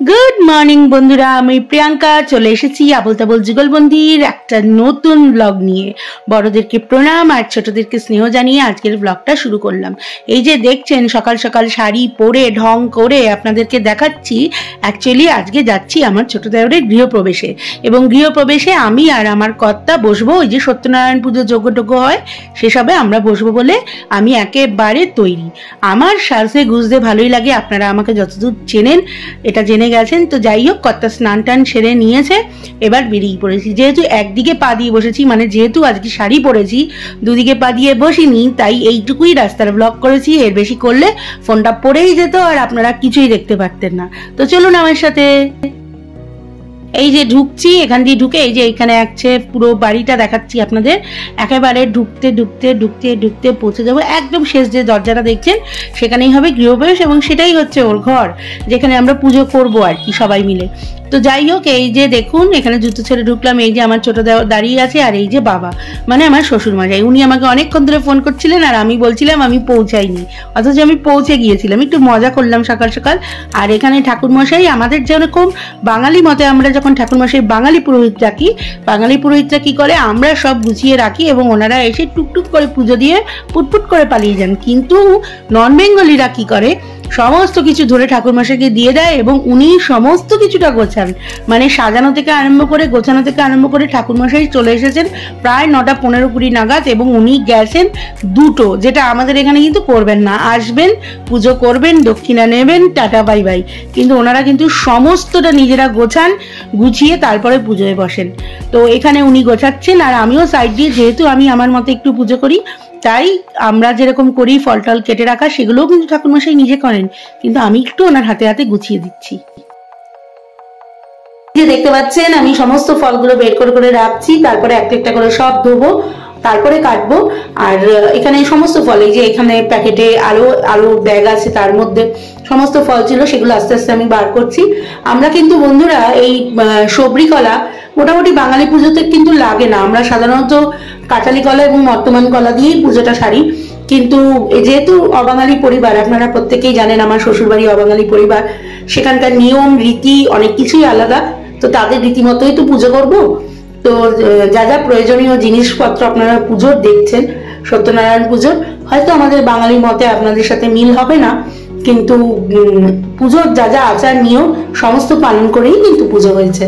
Good morning বন্ধুরা, আমি প্রিয়াঙ্কা চলে এসেছি আবল তাবল যুগলবন্দির একটা নতুন ব্লগ নিয়ে। বড়দেরকে প্রণাম আর ছোটদেরকে স্নেহ জানিয়ে আজকের ব্লগটা শুরু করলাম। এই যে দেখছেন সকাল সকাল শাড়ি পরে ঢং করে আপনাদেরকে দেখাচ্ছি। অ্যাকচুয়ালি আজকে যাচ্ছি আমার ছোট দেওরের গৃহপ্রবেশে, এবং গৃহপ্রবেশে আমি আর আমার কর্তা বসবো। ওই যে সত্যনারায়ণ পুজো যজ্ঞ হয় সেসবে আমরা বসবো বলে আমি একেবারে তৈরি। আমার সাজতে গুজতে ভালোই লাগে, আপনারা আমাকে যতদূর চেনেন এটা জেনে গেছেন। তো যাই হোক, কর্তা স্নান টান সেরে নিয়েছে, এবার বেরিয়ে পড়েছি। যেহেতু একদিকে পা দিয়ে বসেছি, মানে যেহেতু আজকে শাড়ি পরেছি, দুদিকে পা দিয়ে বসিনি, তাই এইটুকুই রাস্তার ব্লগ করেছি। এর বেশি করলে ফোনটা পড়েই যেত আর আপনারা কিছুই দেখতে পারতেন না। তো চলুন আমার সাথে। এই যে ঢুকছি, এখান দিয়ে ঢুকে এই যে এখানে আছে পুরো বাড়িটা দেখাচ্ছি আপনাদের। একেবারে ঢুকতে ঢুকতে ঢুকতে ঢুকতে পৌঁছে যাবো একদম শেষ যে দরজাটা দেখছেন, সেখানেই হবে গৃহপ্রবেশ, এবং সেটাই হচ্ছে ওর ঘর, যেখানে আমরা পুজো করবো আর কি সবাই মিলে। তো যাই হোক, এই যে দেখুন এখানে জুতো ছেড়ে ঢুকলাম। এই যে আমার ছোট দেওর দাঁড়িয়ে আছে, আর এই যে বাবা মানে আমার শ্বশুর মশাই, উনি আমাকে অনেকক্ষণ ধরে ফোন করছিলেন আর আমি বলছিলাম আমি পৌঁছাইনি, অথচ আমি পৌঁছে গিয়েছিলাম। একটু মজা করলাম সকাল সকাল। আর এখানে ঠাকুর মশাই আমাদের যেরকম বাঙালি মতে আমরা যখন ঠাকুর মশাই বাঙালি পুরোহিত রাখি, বাঙালি পুরোহিতরা কি করে, আমরা সব গুছিয়ে রাখি এবং ওনারা এসে টুকটুক করে পুজো দিয়ে পুটপুট করে পালিয়ে যান। কিন্তু নন বেঙ্গলিরা কি করে, সমস্ত কিছু ধরে ঠাকুরমশাইকে দিয়ে দেয় এবং উনি সমস্ত কিছুটা গোছান। মানে সাজানো থেকে আরম্ভ করে গোছানো থেকে আরম্ভ করে ঠাকুরমশাই চলে এসেছেন প্রায় 9টা 15-20 নাগাদ, এবং উনি গেছেন দুটো, যেটা আমাদের এখানে কিন্তু করবেন না। আসবেন, পুজো করবেন, দক্ষিণা নেবেন, টাটা বাই বাই। কিন্তু ওনারা কিন্তু সমস্তটা নিজেরা গোছান, গুছিয়ে তারপরে পুজোয় বসেন। তো এখানে উনি গোছাচ্ছেন আর আমিও সাইড দিয়ে, যেহেতু আমি আমার মতো একটু পুজো করি, তাই আমরা যেরকম করি ফল টল কেটে রাখা, সেগুলোও কিন্তু ঠাকুরমশাই নিজে করেন, কিন্তু আমি একটু ওনার হাতে হাতে গুছিয়ে দিচ্ছি। যে দেখতে পাচ্ছেন আমি সমস্ত ফলগুলো বের করে করে রাখছি, তারপরে একটা একটা করে সব ধোবো, তারপরে কাটবো। আর এখানে সমস্ত ফল, এই যে এখানে প্যাকেটে আলো ব্যাগ আছে, তার মধ্যে সমস্ত ফল ছিল, সেগুলো আস্তে আস্তে আমি বার করছি। আমরা কিন্তু বন্ধুরা এই সবরি কলা মোটামুটি বাঙালি পুজোতে কিন্তু লাগে না। আমরা সাধারণত কাঁঠালি কলা এবং বর্তমান কলা দিয়েই পুজোটা সারি। কিন্তু যেহেতু অবাঙালি পরিবার, আপনারা প্রত্যেকেই জানেন আমার শ্বশুরবাড়ি অবাঙালি পরিবার, সেখানকার নিয়ম রীতি অনেক কিছুই আলাদা। তো তাদের রীতিমতোই তো পুজো করবো। তো যা যা প্রয়োজনীয় জিনিসপত্র আপনারা পুজোর দেখছেন, সত্যনারায়ণ পুজোর, হয়তো আমাদের বাঙালি মতে আপনাদের সাথে মিল হবে না, কিন্তু পুজোর যা যা আচার নিয়ম সমস্ত পালন করেই কিন্তু পুজো হয়েছে।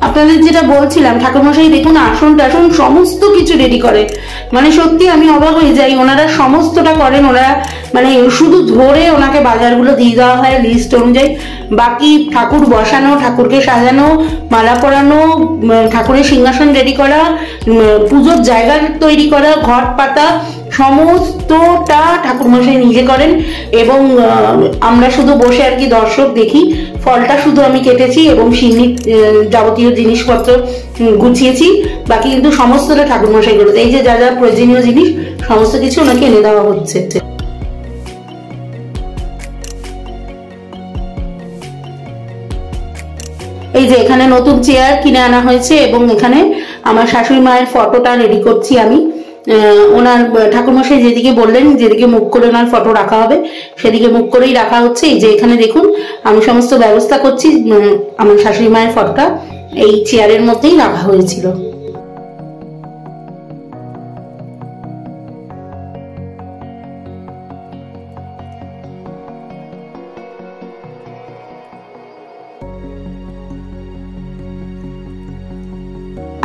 আপনাদের যেটা বলছিলাম, ঠাকুরমশাই দেখুন আসন টাসন সমস্ত কিছু রেডি করে, মানে সত্যি আমি অবাক হয়ে যাই। ওনারা সমস্তটা করেন, ওনারা মানে শুধু ধরে ওনাকে বাজারগুলো দিয়ে দেওয়া হয় লিস্ট অনুযায়ী, বাকি ঠাকুর বসানো, ঠাকুরকে সাজানো, মালা পরানো, ঠাকুরের সিংহাসন রেডি করা, পুজোর জায়গা তৈরি করা, ঘট পাতা, সমস্তটা ঠাকুরমশাই নিজে করেন। এবং আমরা শুধু বসে আর কি দর্শক দেখি। ফলটা শুধু আমি কেটেছি এবং সিন্নির যাবতীয় জিনিসপত্র গুছিয়েছি, বাকি কিন্তু সমস্তটা ঠাকুরমশাই করেছে। এই যে যা যা প্রয়োজনীয় জিনিস সমস্ত কিছু ওনাকে এনে দেওয়া হচ্ছে। এই যে এখানে নতুন চেয়ার কিনে আনা হয়েছে, এবং এখানে আমার শাশুড়ি মায়ের ফটোটা রেডি করছি আমি। ওনার ঠাকুরমশাই যেদিকে বললেন, যেদিকে মুখ করে ওনার ফটো রাখা হবে সেদিকে মুখ করেই রাখা হচ্ছে। এই যে এখানে দেখুন আমি সমস্ত ব্যবস্থা করছি, আমার শাশুড়ি মায়ের ফটোটা এই চেয়ারের মধ্যেই রাখা হয়েছিল।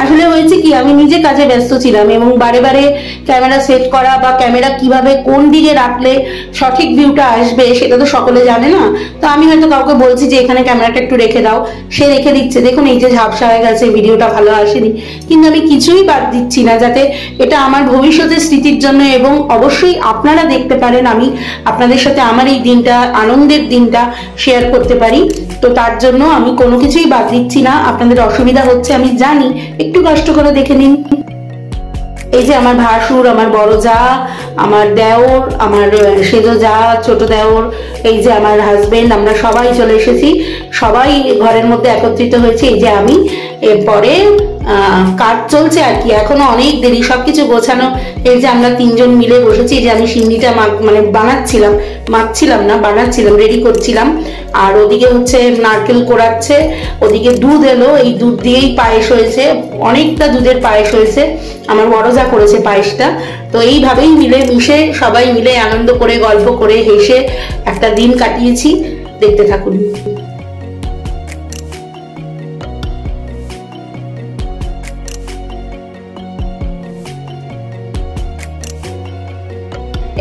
আসলে হয়েছে কি, আমি নিজে কাজে ব্যস্ত ছিলাম এবং বারে বারে ক্যামেরা সেট করা বা ক্যামেরা কিভাবে কোন দিকে রাখলে সঠিক ভিউটা আসবে সেটা তো সকলে জানে না। তো আমি হয়তো কাউকে বলছি যে এখানে ক্যামেরাটা একটু রেখে দাও, সে রেখে দিচ্ছে। দেখুন এই যে ঝাপসা হয়ে গেছে, ভিডিওটা ভালো আসেনি, কিন্তু আমি কিছুই বাদ দিচ্ছি না, যাতে এটা আমার ভবিষ্যতের স্মৃতির জন্য এবং অবশ্যই আপনারা দেখতে পারেন, আমি আপনাদের সাথে আমার এই দিনটা, আনন্দের দিনটা শেয়ার করতে পারি। তো তার জন্য আমি কোনো কিছুই বাদ দিচ্ছি না। আপনাদের অসুবিধা হচ্ছে আমি জানি, একটু কষ্ট করে দেখে নিন। এই যে আমার ভাসুর, আমার বড় যা, আমার দেওর, আমার সেজো যা, ছোট দেওর, এই যে আমার হাজবেন্ড, আমরা সবাই চলে এসেছি। সবাই ঘরের মধ্যে একত্রিত হয়েছে। এই যে আমি, এরপরে কাজ চলছে আর কি, এখনো অনেক দেরি, সবকিছু গোছানো। এই যে আমরা তিনজন মিলে বসেছি, যে আমি সিন্নিটা মানে মাখছিলাম না, বানাচ্ছিলাম, রেডি করছিলাম। আর ওদিকে হচ্ছে নারকেল কোড়াচ্ছে, ওদিকে দুধ এলো, এই দুধ দিয়েই পায়েস হয়েছে, অনেকটা দুধের পায়েস হয়েছে, আমার বড় যা করেছে পায়েসটা। তো এইভাবেই মিলে মিশে সবাই মিলে আনন্দ করে, গল্প করে, হেসে একটা দিন কাটিয়েছি। দেখতে থাকুন।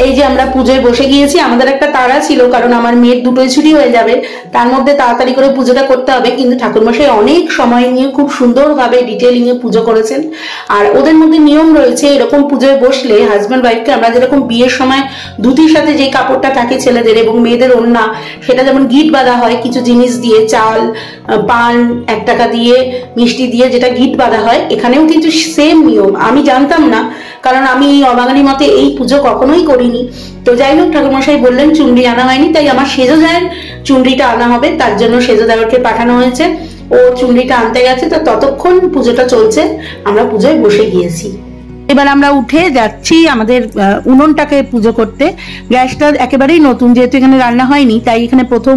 এই যে আমরা পুজোয় বসে গিয়েছি। আমাদের একটা তাড়া ছিল, কারণ আমার মেয়ের দুটোই ছুটি হয়ে যাবে, তার মধ্যে তাড়াতাড়ি করে পুজোটা করতে হবে। কিন্তু ঠাকুরমশাই অনেক সময় নিয়ে খুব সুন্দরভাবে ডিটেইলিং এ পুজো করেছেন। আর ওদের মধ্যে নিয়ম রয়েছে, এরকম পুজোয় বসলে হাজব্যান্ড ওয়াইফকে আমরা যেরকম বিয়ের সময় ধুতির সাথে যে কাপড়টা থাকে ছেলেদের এবং মেয়েদের ওড়না, সেটা যেমন গিট বাঁধা হয় কিছু জিনিস দিয়ে, চাল, পান, 1 টাকা দিয়ে, মিষ্টি দিয়ে যেটা গিট বাঁধা হয়, এখানেও কিন্তু সেম নিয়ম। আমি জানতাম না, কারণ আমি অবাঙালি মতে এই পুজো কখনোই করিনি। তো যাই হোক, ঠাকুরমশাই বললেন চুনরি আনা হয়নি, তাই আমার সেজো জায়ের চুনরিটা আনা হবে, তার জন্য সেজো দেওয়ারকে পাঠানো হয়েছে। ও চুনরিটা আনতে গেছে, তো ততক্ষণ পুজোটা চলছে, আমরা পুজোয় বসে গিয়েছি। এবার আমরা উঠে যাচ্ছি আমাদের উনুনটাকে পুজো করতে। গ্যাসটা একেবারেই নতুন, যেহেতু এখানে রান্না হয়নি, তাই এখানে প্রথম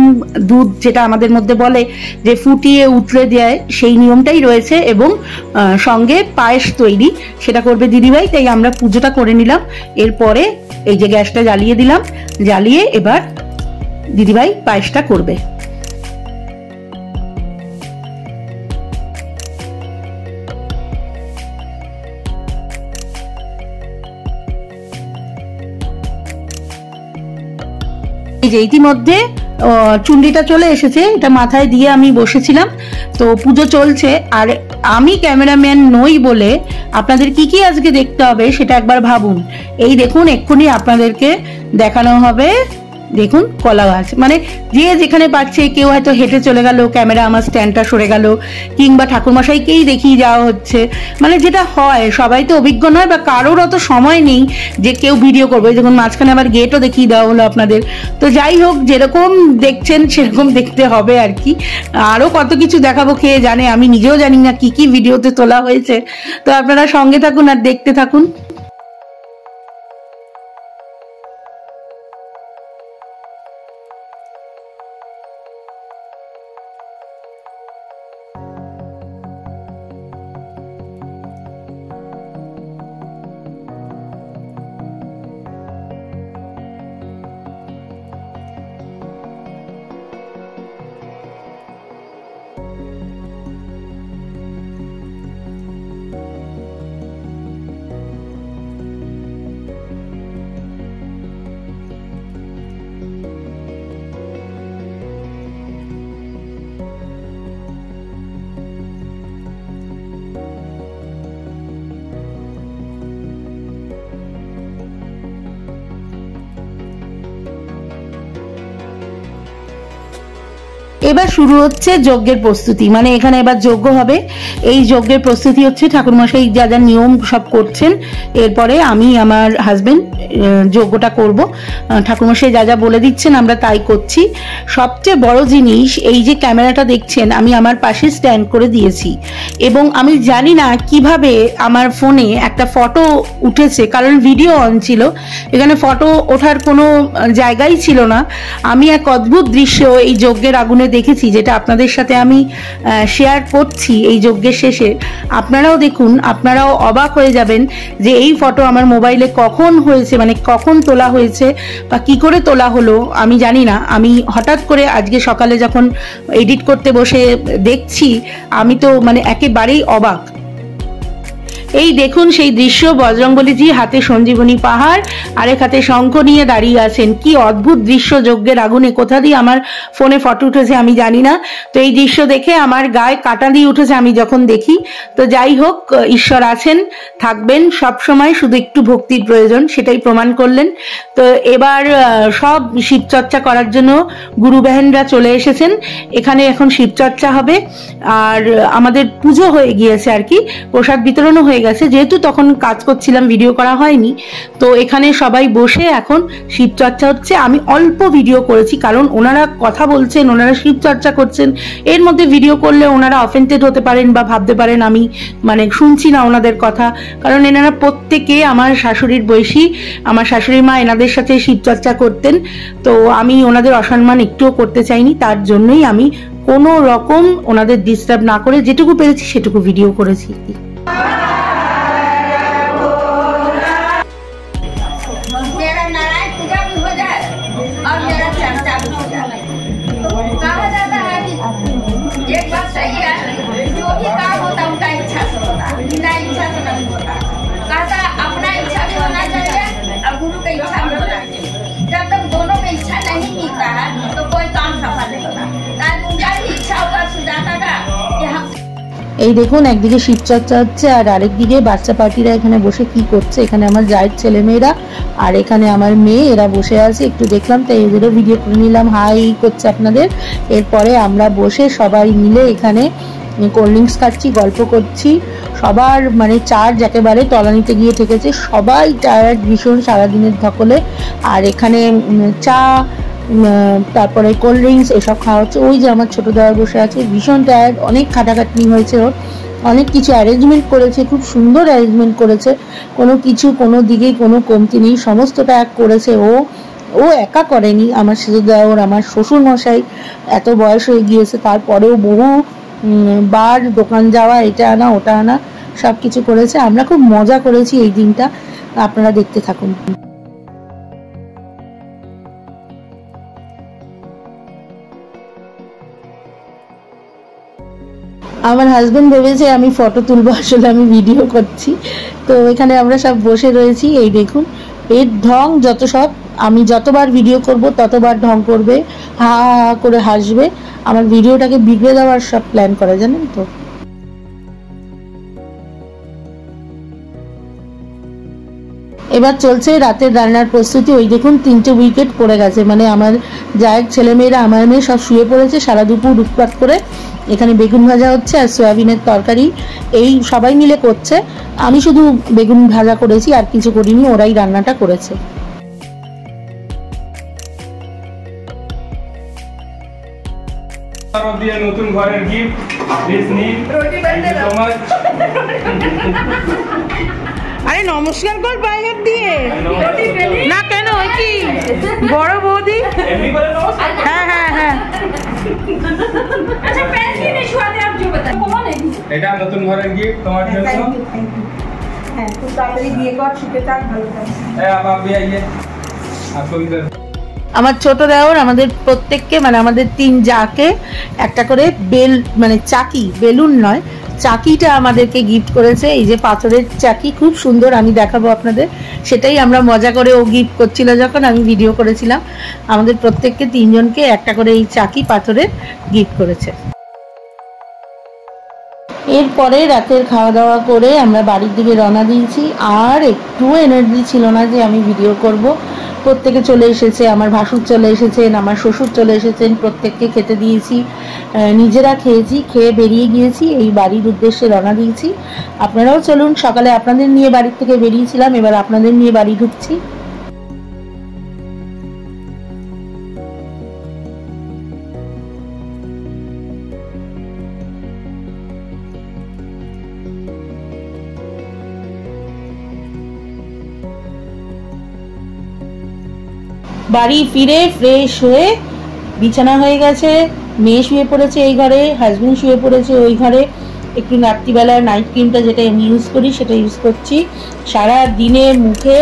দুধ, যেটা আমাদের মধ্যে বলে যে ফুটিয়ে উতলে দেয়, সেই নিয়মটাই রয়েছে, এবং সঙ্গে পায়েস তৈরি, সেটা করবে দিদিভাই। তাই আমরা পুজোটা করে নিলাম। এরপরে এই যে গ্যাসটা জ্বালিয়ে দিলাম, জ্বালিয়ে এবার দিদিভাই পায়েসটা করবে। এই যে ইতিমধ্যে চুন্ডিটা চলে এসেছে, এটা মাথায় দিয়ে আমি বসেছিলাম। তো পুজো চলছে, আর আমি ক্যামেরাম্যান নই বলে আপনাদের কি কি আজকে দেখতে হবে সেটা একবার ভাবুন। এই দেখুন, এক্ষুনি আপনাদেরকে দেখানো হবে। দেখুন কলা গাছ, মানে যে যেখানে পাচ্ছে, কেউ হয়তো হেঁটে চলে গেল, ক্যামেরা আমার স্ট্যান্ডটা সরে গেল, কিংবা ঠাকুরমশাইকেই দেখিয়ে যাওয়া হচ্ছে, মানে যেটা হয়, সবাই তো অভিজ্ঞ নয়, বা কারোর অত সময় নেই যে কেউ ভিডিও করবে। যখন মাঝখানে আবার গেটও দেখিয়ে দেওয়া হলো আপনাদের। তো যাই হোক, যেরকম দেখছেন সেরকম দেখতে হবে আর কি। আরো কত কিছু দেখাবো কে জানে, আমি নিজেও জানি না কি কি ভিডিওতে তোলা হয়েছে। তো আপনারা সঙ্গে থাকুন আর দেখতে থাকুন। এবার শুরু হচ্ছে যজ্ঞের প্রস্তুতি, মানে এখানে এবার যজ্ঞ হবে। এই যজ্ঞের প্রস্তুতি হচ্ছে, ঠাকুরমশাই যা যা নিয়ম সব করছেন, এরপরে আমি আমার হাজবেন্ড যজ্ঞটা করব। ঠাকুরমশাই যা যা বলে দিচ্ছেন আমরা তাই করছি। সবচেয়ে বড় জিনিস, এই যে ক্যামেরাটা দেখছেন আমি আমার পাশে স্ট্যান্ড করে দিয়েছি, এবং আমি জানি না কিভাবে আমার ফোনে একটা ফটো উঠেছে, কারণ ভিডিও অন ছিল, এখানে ফটো ওঠার কোনো জায়গাই ছিল না। আমি এক অদ্ভুত দৃশ্য এই যজ্ঞের আগুনে দেখেছি, যেটা আপনাদের সাথে আমি শেয়ার করছি এই যজ্ঞের শেষে। আপনারাও দেখুন, আপনারাও অবাক হয়ে যাবেন যে এই ফটো আমার মোবাইলে কখন হয়েছে, মানে কখন তোলা হয়েছে বা কি করে তোলা হলো আমি জানি না। আমি হঠাৎ করে আজকে সকালে যখন এডিট করতে বসে দেখছি, আমি তো মানে একেবারেই অবাক। এই দেখুন সেই দৃশ্য, বজরংবলীজি হাতে সঞ্জীবনী পাহাড়, আরেক হাতে শঙ্খ নিয়ে দাঁড়িয়ে আছেন। কি অদ্ভুত দৃশ্য যজ্ঞের আগুনে। কোথা দিয়ে আমার ফোনে ফটো উঠেছে আমি জানি না। তো এই দৃশ্য দেখে আমার গায়ে কাঁটা দিয়ে উঠেছে আমি যখন দেখি। তো যাই হোক, ঈশ্বর আছেন, থাকবেন সব সময়, শুধু একটু ভক্তির প্রয়োজন, সেটাই প্রমাণ করলেন। তো এবার সব শিবচর্চা করার জন্য গুরু বেহেনরা চলে এসেছেন। এখানে এখন শিবচর্চা হবে, আর আমাদের পুজো হয়ে গিয়েছে আর কি, প্রসাদ বিতরণও হয়ে হয়ে গেছে, যেহেতু তখন কাজ করছিলাম, ভিডিও করা হয়নি। তো এখানে সবাই বসে এখন শিবচর্চা হচ্ছে। আমি অল্প ভিডিও করেছি, কারণ ওনারা কথা বলছেন, ওনারা শিবচর্চা করছেন, এর মধ্যে ভিডিও করলে ওনারা অফেন্ডেড হতে পারেন বা ভাবতে পারেন আমি মানে শুনছি না ওনাদের কথা। কারণ এনারা প্রত্যেকে আমার শাশুড়ির বয়সী, আমার শাশুড়ি মা এনাদের সাথে শিবচর্চা করতেন। তো আমি ওনাদের অসম্মান একটুও করতে চাইনি, তার জন্যই আমি কোনো রকম ওনাদের ডিস্টার্ব না করে যেটুকু পেরেছি সেটুকু ভিডিও করেছি। जब तक दोनों में इच्छा नहीं मिलता है तो कोई काम सफल नहीं होता। उनका भी इच्छा होगा सुजाता का कि हम এই দেখুন, একদিকে শিবচর্চা হচ্ছে আর আরেকদিকে বাচ্চা পার্টিরা এখানে বসে কি করছে। এখানে আমার জায়ের ছেলে মেয়েরা আর এখানে আমার মেয়ে, এরা বসে আছে। একটু দেখলাম তাই এদেরও ভিডিও করে নিলাম, হাই করছে আপনাদের। এরপরে আমরা বসে সবাই মিলে এখানে কোল্ড ড্রিঙ্কস খাচ্ছি, গল্প করছি। সবার মানে চার্জ একেবারে তলানিতে গিয়ে ঠেকেছে, সবাই টায়ার্ড ভীষণ সারাদিনের ধকলে। আর এখানে চা, তারপরে কোল্ড ড্রিঙ্কস এসব খাওয়া হচ্ছে। ওই যে আমার ছোট দাদা বসে আছে, ভীষণ টায়ার্ড, অনেক খাটাখাটনি হয়েছে ওর, অনেক কিছু অ্যারেঞ্জমেন্ট করেছে, খুব সুন্দর অ্যারেঞ্জমেন্ট করেছে, কোনো কিছু কোনো দিকেই কোনো কমতি নেই, সমস্তটা এক করেছে ও একা করেনি। আমার ছোট দাদা, আমার শ্বশুর মশাই এত বয়স হয়ে গিয়েছে, তারপরেও বহু বার দোকান যাওয়া, এটা আনা ওটা আনা সব কিছু করেছে। আমরা খুব মজা করেছি এই দিনটা, আপনারা দেখতে থাকুন। আমার হাজবেন্ড ভেবেছে আমি ফটো তুলবো, আসলে আমি ভিডিও করছি। তো এখানে আমরা সব বসে রয়েছি। এই দেখুন, এর ঢং যত সব, আমি যতবার ভিডিও করব ততবার ঢং করবে, হা হা করে হাসবে। আমার ভিডিওটাকে বিগড়ে দেওয়ার সব প্ল্যান করা, জানেন তো। এবার চলছে রাতের রান্নার প্রস্তুতি। ওই দেখুন 3টে উইকেট পড়ে গেছে, মানে আমার জায়ের ছেলেমেয়েরা, আমার মেয়ে সব শুয়ে পড়েছে সারা দুপুর উৎপাত করে। এখানে বেগুন ভাজা হচ্ছে আর সয়াবিনের তরকারি, এই সবাই মিলে করছে। আমি শুধু বেগুন ভাজা করেছি, আর কিছু করিনি, ওরাই রান্নাটা করেছে। নতুন ঘরের গিফট, প্লিজ নিন। রুটি বানাতে দাও। আরে নমস্কার কর বাইরের দিয়ে না, কেন ওই কি বড় বৌদি? এমনি করে নমস্কার। হ্যাঁ হ্যাঁ হ্যাঁ। अच्छा पैसे नहीं छुआ दे आप जो बताओ कौन है এটা নতুন ঘরের গিফট তোমার জন্য। হ্যাঁ, খুব তাড়াতাড়ি বিয়ে কর, সুখে থাক, ভালো থাক। आप भी आइए, आपको भी दे। আমার ছোট দেওর আমাদের প্রত্যেককে, মানে আমাদের 3 জাকে একটা করে বেল, মানে চাকি, বেলুন নয়, চাকিটা আমাদেরকে গিফট করেছে। এই যে পাথরের চাকি, খুব সুন্দর, আমি দেখাবো আপনাদের। সেটাই আমরা মজা করে, ও গিফট করছিল যখন আমি ভিডিও করেছিলাম। আমাদের প্রত্যেককে 3 জনকে একটা করে এই চাকি পাথরের গিফট করেছে। এরপরে রাতের খাওয়া দাওয়া করে আমরা বাড়ির দিকে রওনা দিয়েছি। আর একটুও এনার্জি ছিল না যে আমি ভিডিও করব। প্রত্যেকে চলে এসেছে, আমার ভাসুর চলে এসেছেন, আমার শ্বশুর চলে এসেছেন, প্রত্যেককে খেতে দিয়েছি, নিজেরা খেয়েছি, খেয়ে বেরিয়ে গিয়েছি, এই বাড়ির উদ্দেশ্যে রওনা দিয়েছি। আপনারাও চলুন, সকালে আপনাদের নিয়ে বাড়ির থেকে বেরিয়েছিলাম, এবার আপনাদের নিয়ে বাড়ি ঢুকছি। বাড়ি ফিরে ফ্রেশ হয়ে বিছানা হয়ে গেছে, মেয়ে শুয়ে পড়েছে এই ঘরে, হাজবেন্ড শুয়ে পড়েছে ওই ঘরে। একটু রাত্রিবেলার নাইট ক্রিমটা যেটা আমি ইউজ করি সেটা ইউজ করছি। সারা দিনে মুখে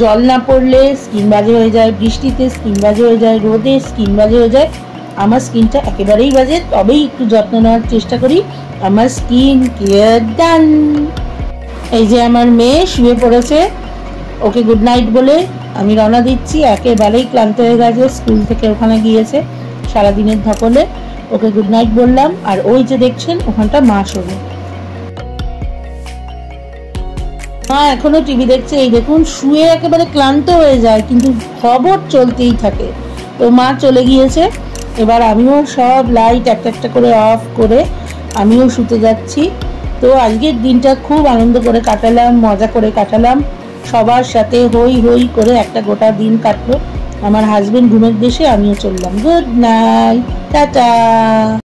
জল না পড়লে স্কিন বাজে হয়ে যায়, বৃষ্টিতে স্কিন বাজে হয়ে যায়, রোদে স্কিন বাজে হয়ে যায়। আমার স্কিনটা একেবারেই বাজে, তবেই একটু যত্ন নেওয়ার চেষ্টা করি। আমার স্কিন কেয়ার ডান। এই যে আমার মেয়ে শুয়ে পড়েছে, ওকে গুড নাইট বলে আমি রওনা দিচ্ছি। একেবারেই ক্লান্ত হয়ে গেছে, স্কুল থেকে ওখানে গিয়েছে সারাদিনের ধকলে, ওকে গুড নাইট বললাম। আর ওই যে দেখছেন ওখানটা মা শোবে, মা এখনো টিভি দেখছে। এই দেখুন শুয়ে একেবারে ক্লান্ত হয়ে যায়, কিন্তু খবর চলতেই থাকে। তো মা চলে গিয়েছে, এবার আমিও সব লাইট একটা একটা করে অফ করে আমিও শুতে যাচ্ছি। তো আজকের দিনটা খুব আনন্দ করে কাটালাম, মজা করে কাটালাম, সবার সাথে হই হই করে একটা গোটা দিন কাটলো। আমার হাজবেন্ড ঘুমের দেশে, আমিও চললাম। Good night, tata.